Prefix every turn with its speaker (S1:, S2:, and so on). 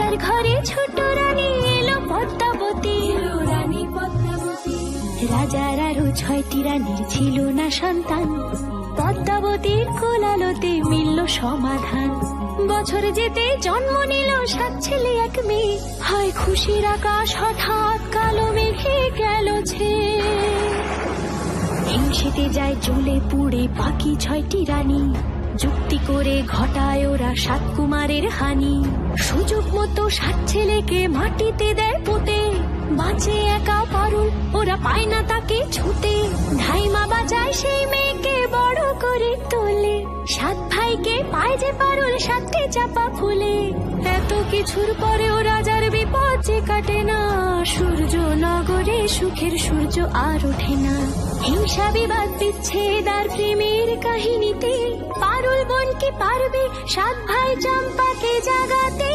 S1: রাজার ঘরে ছোট রানী এলো পদ্মাবতী। রাজার আরো 6টি রানীর ছিল না সন্তান, পদ্মাবতীর কোলালোতে মিলল সমাধান। বছর যেতে জন্ম নিল 7 ছেলে 1 মেয়ে, হয় খুশির আকাশ হঠাৎ কালো মেঘে গেল ছেয়ে। হিংসেতে যায় জ্বলে পুড়ে বাকি 6টি রানী, যুক্তি করে ঘটায় ওরা 7 কুমারের হানি। সুযোগ মতো 7 ছেলেকে মাটিতে দেয় পুঁতে, বাঁচে একা পারুল, ওরা পায় না তাকে ছুতে। ধাইমা বাজায় সেই মেয়েকে বড় করে তোলে, 7 ভাইকে পায় যে পারুল 7টে চাপা ফুলে। এত কিছুর পরেও রাজার বিপদ যে কাটে না, সূর্য নগরে সুখের সূর্য আর ওঠে না। হিংসা বিবাদ বিচ্ছেদ আর প্রেমের কাহিনীতে পারুল বোন কি পারবে 7 ভাই চম্পাকে জাগাতে।